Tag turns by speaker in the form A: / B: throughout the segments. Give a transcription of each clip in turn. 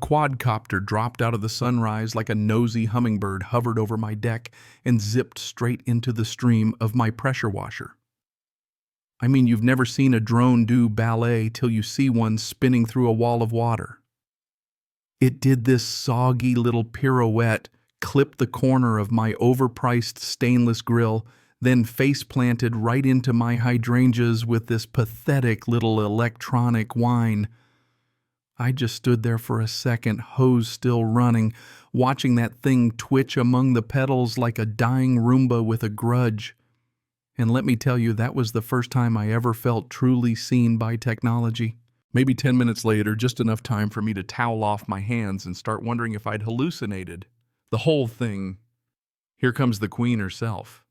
A: quadcopter dropped out of the sunrise like a nosy hummingbird, hovered over my deck, and zipped straight into the stream of my pressure washer. I mean, you've never seen a drone do ballet till you see one spinning through a wall of water. It did this soggy little pirouette, clipped the corner of my overpriced stainless grill, then face-planted right into my hydrangeas with this pathetic little electronic whine. I just stood there for a second, hose still running, watching that thing twitch among the pedals like a dying Roomba with a grudge. And let me tell you, that was the first time I ever felt truly seen by technology. Maybe 10 minutes later, just enough time for me to towel off my hands and start wondering if I'd hallucinated. The whole thing. Here comes the queen herself.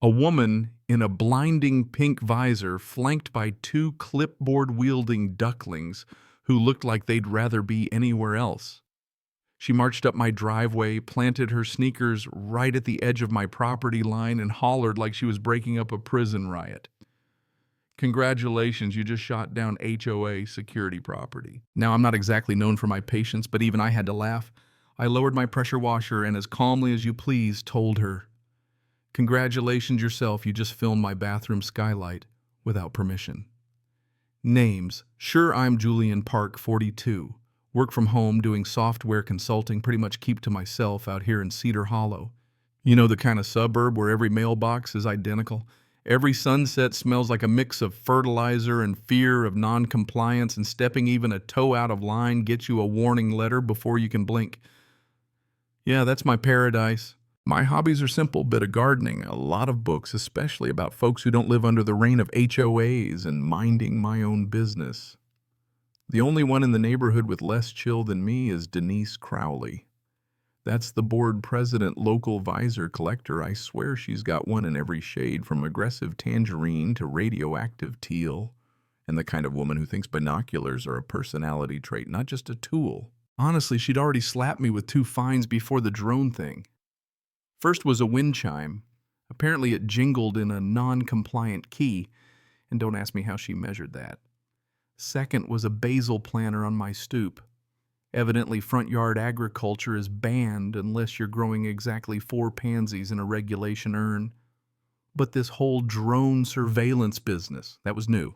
A: A woman in a blinding pink visor, flanked by two clipboard-wielding ducklings who looked like they'd rather be anywhere else. She marched up my driveway, planted her sneakers right at the edge of my property line, and hollered like she was breaking up a prison riot. Congratulations, you just shot down HOA security property. Now, I'm not exactly known for my patience, but even I had to laugh. I lowered my pressure washer and, as calmly as you please, told her, "Congratulations yourself, you just filmed my bathroom skylight without permission." Names: sure, I'm Julian Park, 42. Work from home, doing software consulting, pretty much keep to myself out here in Cedar Hollow. You know, the kind of suburb where every mailbox is identical. Every sunset smells like a mix of fertilizer and fear of non-compliance, and stepping even a toe out of line gets you a warning letter before you can blink. Yeah, that's my paradise. My hobbies are simple: bit of gardening, a lot of books, especially about folks who don't live under the reign of HOAs, and minding my own business. The only one in the neighborhood with less chill than me is Denise Crowley. That's the board president, local visor collector. I swear she's got one in every shade, from aggressive tangerine to radioactive teal, and the kind of woman who thinks binoculars are a personality trait, not just a tool. Honestly, she'd already slapped me with 2 fines before the drone thing. First was a wind chime. Apparently it jingled in a non-compliant key, and don't ask me how she measured that. Second was a basil planter on my stoop. Evidently, front yard agriculture is banned unless you're growing exactly 4 pansies in a regulation urn. But this whole drone surveillance business, that was new,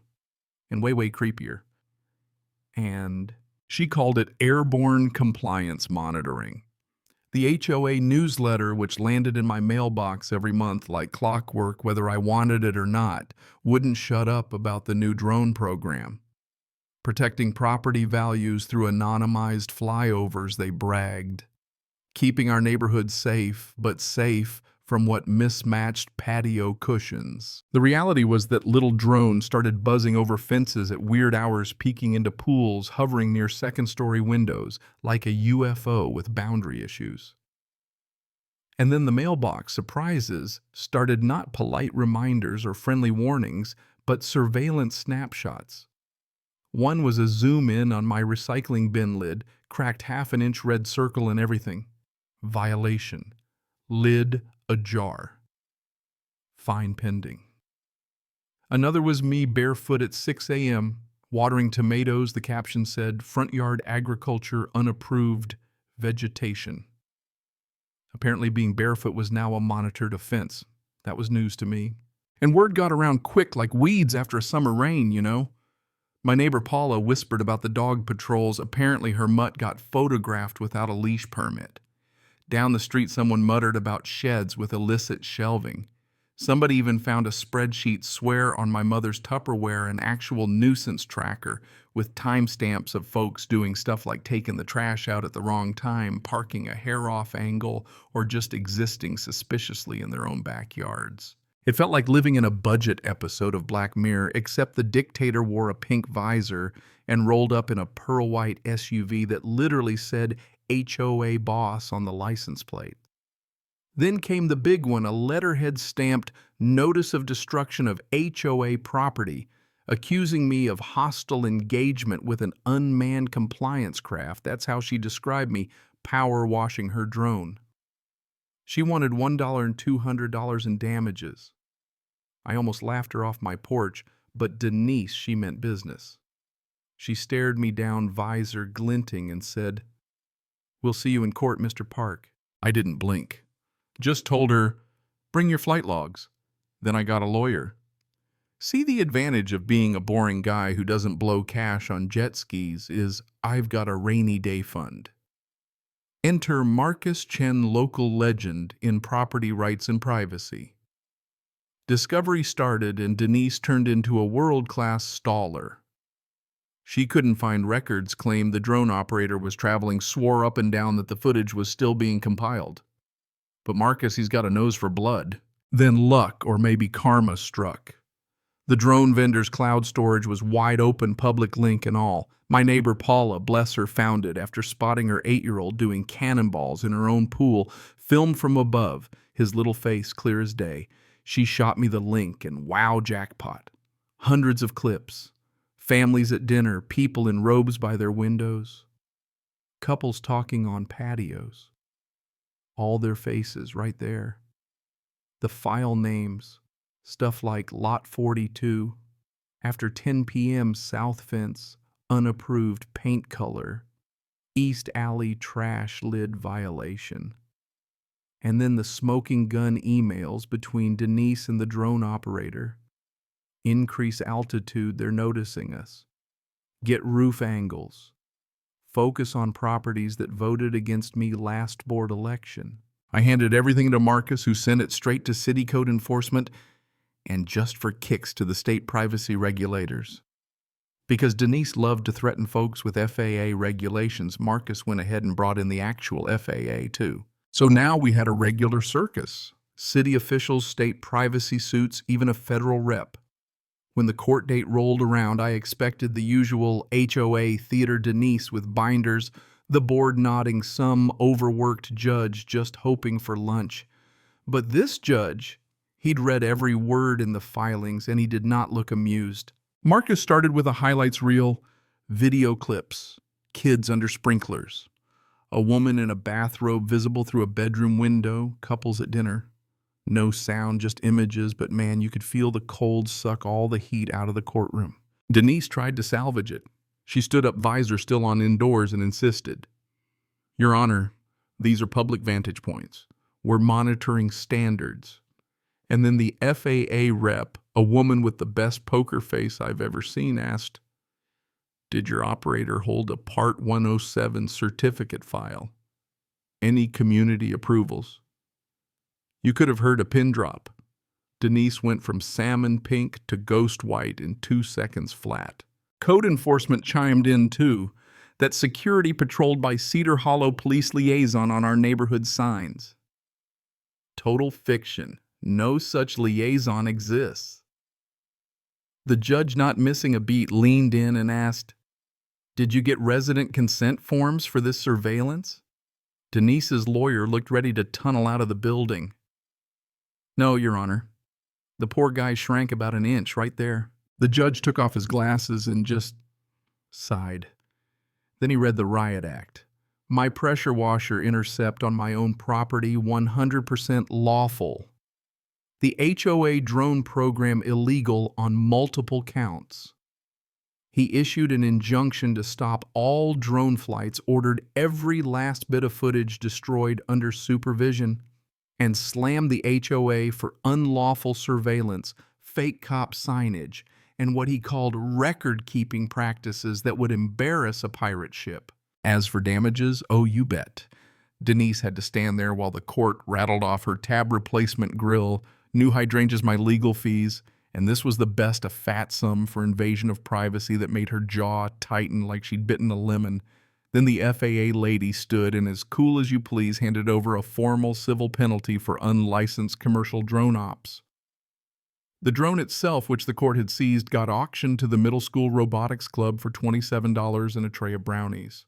A: and way, way creepier. And she called it airborne compliance monitoring. The HOA newsletter, which landed in my mailbox every month like clockwork, whether I wanted it or not, wouldn't shut up about the new drone program. Protecting property values through anonymized flyovers, they bragged. Keeping our neighborhood safe, but safe from what mismatched patio cushions. The reality was that little drones started buzzing over fences at weird hours, peeking into pools, hovering near second-story windows, like a UFO with boundary issues. And then the mailbox surprises started not polite reminders or friendly warnings, but surveillance snapshots. One was a zoom in on my recycling bin lid, cracked 1/2 inch red circle and everything. Violation. Lid ajar. Fine pending. Another was me barefoot at 6 a.m., watering tomatoes. The caption said, "Front yard agriculture unapproved vegetation." Apparently being barefoot was now a monitored offense. That was news to me. And word got around quick like weeds after a summer rain, you know. My neighbor Paula whispered about the dog patrols. Apparently her mutt got photographed without a leash permit. Down the street, someone muttered about sheds with illicit shelving. Somebody even found a spreadsheet swear on my mother's Tupperware, an actual nuisance tracker with timestamps of folks doing stuff like taking the trash out at the wrong time, parking a hair-off angle, or just existing suspiciously in their own backyards. It felt like living in a budget episode of Black Mirror, except the dictator wore a pink visor and rolled up in a pearl-white SUV that literally said HOA boss on the license plate. Then came the big one, a letterhead stamped Notice of Destruction of HOA Property, accusing me of hostile engagement with an unmanned compliance craft. That's how she described me, power washing her drone. She wanted $1 and $200 in damages. I almost laughed her off my porch, but Denise, she meant business. She stared me down, visor glinting, and said, "We'll see you in court, Mr. Park." I didn't blink. Just told her, "Bring your flight logs." Then I got a lawyer. See, the advantage of being a boring guy who doesn't blow cash on jet skis is I've got a rainy day fund. Enter Marcus Chen, local legend in property rights and privacy. Discovery started and Denise turned into a world-class staller. She couldn't find records, claimed the drone operator was traveling, swore up and down that the footage was still being compiled. But Marcus, he's got a nose for blood. Then luck, or maybe karma, struck. The drone vendor's cloud storage was wide open, public link and all. My neighbor Paula, bless her, found it after spotting her 8-year-old doing cannonballs in her own pool, filmed from above, his little face clear as day. She shot me the link and wow, jackpot. Hundreds of clips. Families at dinner, people in robes by their windows. Couples talking on patios. All their faces right there. The file names. Stuff like Lot 42, after 10 p.m. South Fence, unapproved paint color, East Alley trash lid violation. And then the smoking gun emails between Denise and the drone operator. Increase altitude, they're noticing us. Get roof angles. Focus on properties that voted against me last board election. I handed everything to Marcus, who sent it straight to city code enforcement, and just for kicks to the state privacy regulators. Because Denise loved to threaten folks with FAA regulations, Marcus went ahead and brought in the actual FAA too. So now we had a regular circus. City officials, state privacy suits, even a federal rep. When the court date rolled around, I expected the usual HOA theater, Denise with binders, the board nodding, some overworked judge just hoping for lunch. But this judge, he'd read every word in the filings, and he did not look amused. Marcus started with a highlights reel, video clips, kids under sprinklers, a woman in a bathrobe visible through a bedroom window, couples at dinner. No sound, just images, but man, you could feel the cold suck all the heat out of the courtroom. Denise tried to salvage it. She stood up, visor still on indoors, and insisted, "Your Honor, these are public vantage points. We're monitoring standards." And then the FAA rep, a woman with the best poker face I've ever seen, asked, "Did your operator hold a Part 107 certificate file? Any community approvals?" You could have heard a pin drop. Denise went from salmon pink to ghost white in 2 seconds flat. Code enforcement chimed in too, that security patrolled by Cedar Hollow police liaison on our neighborhood signs. Total fiction. No such liaison exists. The judge, not missing a beat, leaned in and asked, "Did you get resident consent forms for this surveillance?" Denise's lawyer looked ready to tunnel out of the building. "No, Your Honor." The poor guy shrank about an inch right there. The judge took off his glasses and just sighed. Then he read the riot act. My pressure washer intercept on my own property, 100% lawful. The HOA drone program illegal on multiple counts. He issued an injunction to stop all drone flights, ordered every last bit of footage destroyed under supervision, and slammed the HOA for unlawful surveillance, fake cop signage, and what he called record-keeping practices that would embarrass a pirate ship. As for damages, oh, you bet. Denise had to stand there while the court rattled off her tab replacement grill, new hydrangeas, my legal fees, and this was the best, a fat sum for invasion of privacy that made her jaw tighten like she'd bitten a lemon. Then the FAA lady stood and, as cool as you please, handed over a formal civil penalty for unlicensed commercial drone ops. The drone itself, which the court had seized, got auctioned to the Middle School Robotics Club for $27 and a tray of brownies.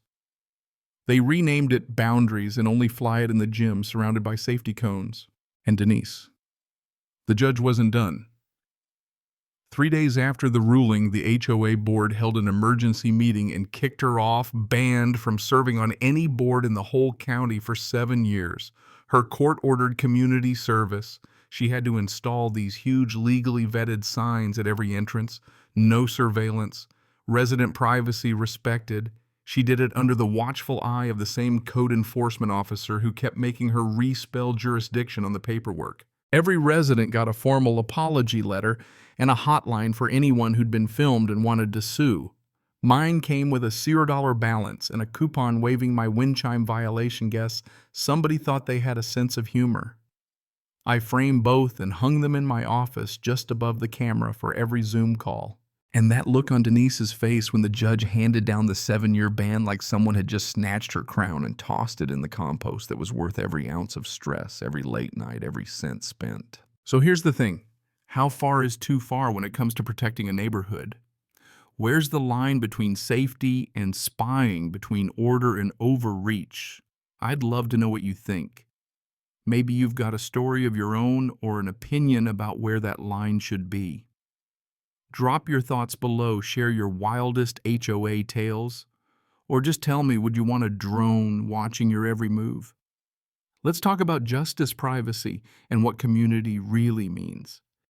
A: They renamed it Boundaries and only fly it in the gym surrounded by safety cones. And Denise. The judge wasn't done. 3 days after the ruling, the HOA board held an emergency meeting and kicked her off, banned from serving on any board in the whole county for 7 years. Her court-ordered community service. She had to install these huge legally vetted signs at every entrance. No surveillance. Resident privacy respected. She did it under the watchful eye of the same code enforcement officer who kept making her respell jurisdiction on the paperwork. Every resident got a formal apology letter and a hotline for anyone who'd been filmed and wanted to sue. Mine came with a $0 balance and a coupon waiving my wind chime violation. Guess somebody thought they had a sense of humor. I framed both and hung them in my office just above the camera for every Zoom call. And that look on Denise's face when the judge handed down the 7-year ban like someone had just snatched her crown and tossed it in the compost that was worth every ounce of stress, every late night, every cent spent. So here's the thing. How far is too far when it comes to protecting a neighborhood? Where's the line between safety and spying, between order and overreach? I'd love to know what you think. Maybe you've got a story of your own or an opinion about where that line should be. Drop your thoughts below, share your wildest HOA tales, or just tell me, would you want a drone watching your every move? Let's talk about justice, privacy, and what community really means.